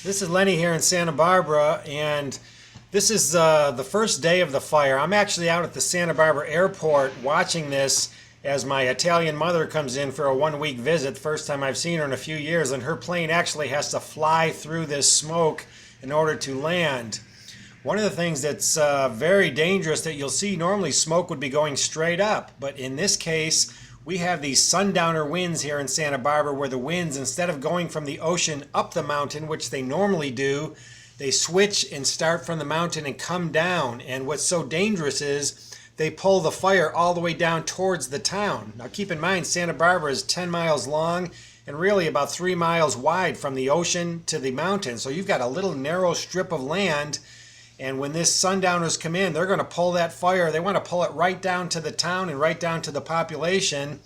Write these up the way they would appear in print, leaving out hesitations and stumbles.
This is Lenny here in Santa Barbara, and this is the first day of the fire. I'm actually out at the Santa Barbara airport watching this as my Italian mother comes in for a one-week visit. First time I've seen her in a few years, and her plane actually has to fly through this smoke in order to land. One of the things that's very dangerous that you'll see, normally smoke would be going straight up, but in this case, we have these sundowner winds here in Santa Barbara where the winds, instead of going from the ocean up the mountain, which they normally do, they switch and start from the mountain and come down. And what's so dangerous is they pull the fire all the way down towards the town. Now keep in mind, Santa Barbara is 10 miles long and really about 3 miles wide from the ocean to the mountain. So you've got a little narrow strip of land. And when this sundowners come in, they're going to pull that fire. They want to pull it right down to the town and right down to the population.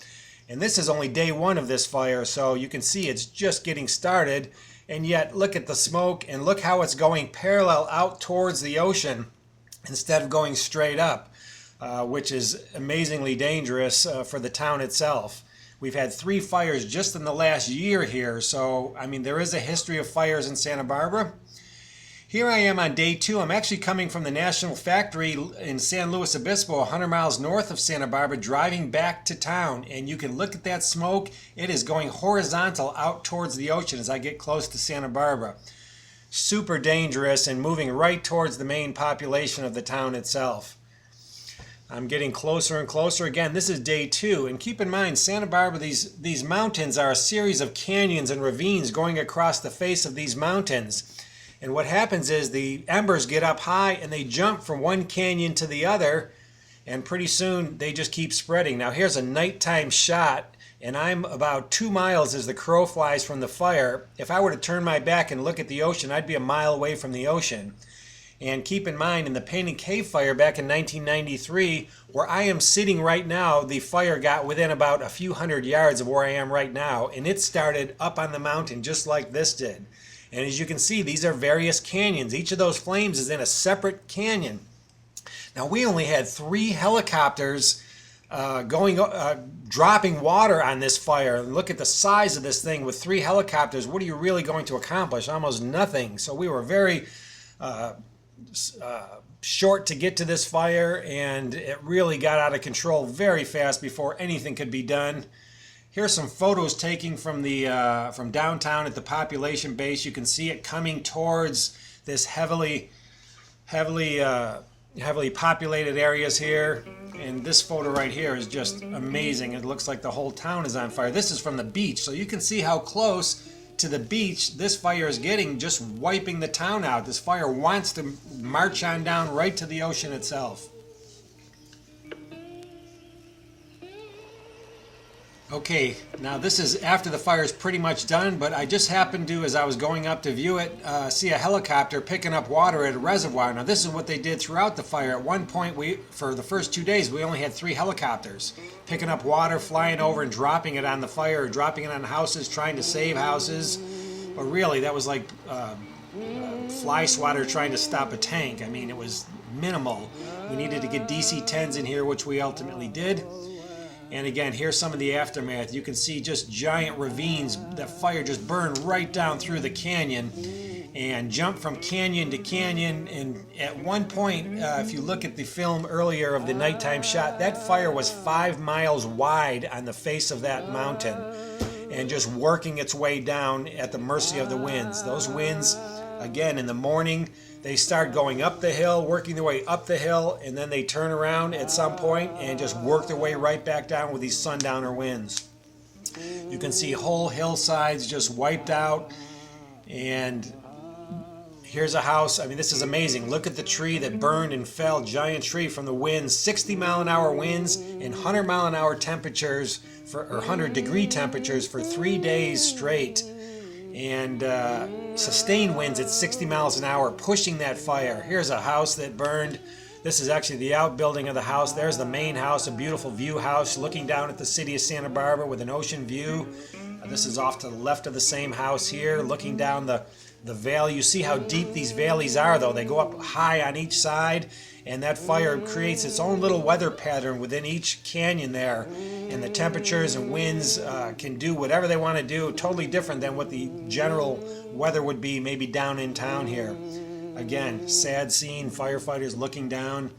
And this is only day one of this fire, so you can see it's just getting started. And yet, look at the smoke and look how it's going parallel out towards the ocean instead of going straight up, which is amazingly dangerous for the town itself. We've had 3 fires just in the last year here, so I mean, there is a history of fires in Santa Barbara. Here I am on day 2. I'm actually coming from the National Factory in San Luis Obispo, 100 miles north of Santa Barbara, driving back to town. And you can look at that smoke. It is going horizontal out towards the ocean as I get close to Santa Barbara. Super dangerous and moving right towards the main population of the town itself. I'm getting closer and closer. Again, this is day 2. And keep in mind, Santa Barbara, these mountains are a series of canyons and ravines going across the face of these mountains. And what happens is the embers get up high and they jump from one canyon to the other, and pretty soon they just keep spreading. Now here's a nighttime shot, and I'm about 2 miles as the crow flies from the fire. If I were to turn my back and look at the ocean, I'd be a mile away from the ocean. And keep in mind, in the Painted Cave fire back in 1993, where I am sitting right now, the fire got within about a few hundred yards of where I am right now, and it started up on the mountain just like this did. And as you can see, these are various canyons. Each of those flames is in a separate canyon. Now, we only had 3 helicopters dropping water on this fire. And look at the size of this thing with 3 helicopters. What are you really going to accomplish? Almost nothing. So we were very short to get to this fire, and it really got out of control very fast before anything could be done. Here's some photos taken from downtown at the population base. You can see it coming towards this heavily populated areas here. And this photo right here is just amazing. It looks like the whole town is on fire. This is from the beach, so you can see how close to the beach this fire is getting, just wiping the town out. This fire wants to march on down right to the ocean itself. Okay, now this is after the fire is pretty much done, but I just happened to, as I was going up to view it, see a helicopter picking up water at a reservoir. Now this is what they did throughout the fire. At one point, for the first 2 days, we only had 3 helicopters picking up water, flying over and dropping it on the fire, or dropping it on houses, trying to save houses. But really, that was like fly swatter trying to stop a tank. I mean, it was minimal. We needed to get DC-10s in here, which we ultimately did. And again, here's some of the aftermath. You can see just giant ravines. That fire just burned right down through the canyon and jumped from canyon to canyon. And at one point, if you look at the film earlier of the nighttime shot, that fire was 5 miles wide on the face of that mountain and just working its way down at the mercy of the winds. Those winds, again, in the morning, they start going up the hill, working their way up the hill, and then they turn around at some point and just work their way right back down with these sundowner winds. You can see whole hillsides just wiped out. And here's a house. I mean, this is amazing. Look at the tree that burned and fell, giant tree from the winds, 60-mile-an-hour winds and 100-mile-an-hour temperatures, or 100-degree temperatures for 3 days straight. And sustained winds at 60 miles an hour pushing that fire. Here's a house that burned. This is actually the outbuilding of the house. There's the main house, a beautiful view house looking down at the city of Santa Barbara with an ocean view. This is off to the left of the same house here, looking down the the valley. You see how deep these valleys are, though. They go up high on each side, and that fire creates its own little weather pattern within each canyon there. And the temperatures and winds can do whatever they want to do, totally different than what the general weather would be maybe down in town here. Again, sad scene, firefighters looking down.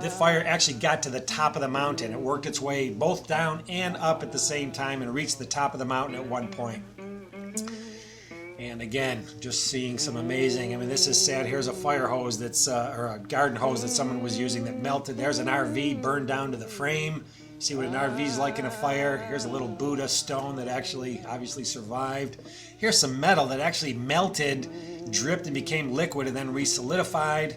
The fire actually got to the top of the mountain. It worked its way both down and up at the same time and reached the top of the mountain at one point. And again, just seeing some amazing, I mean, this is sad. Here's a fire hose that's, or a garden hose that someone was using that melted. There's an RV burned down to the frame. See what an RV is like in a fire. Here's a little Buddha stone that actually obviously survived. Here's some metal that actually melted, dripped and became liquid and then re-solidified.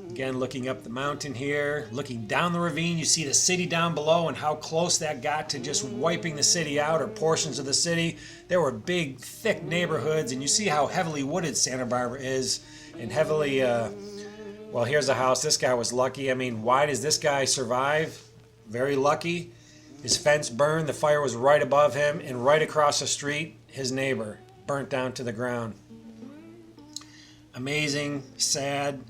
Again, looking up the mountain here, looking down the ravine, you see the city down below and how close that got to just wiping the city out or portions of the city. There were big, thick neighborhoods, and you see how heavily wooded Santa Barbara is, and heavily, well, here's a house. This guy was lucky. I mean, why does this guy survive? Very lucky. His fence burned, the fire was right above him, and right across the street, his neighbor burnt down to the ground. Amazing, sad.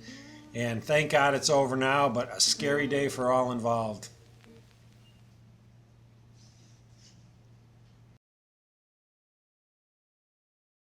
And thank God it's over now, but a scary day for all involved.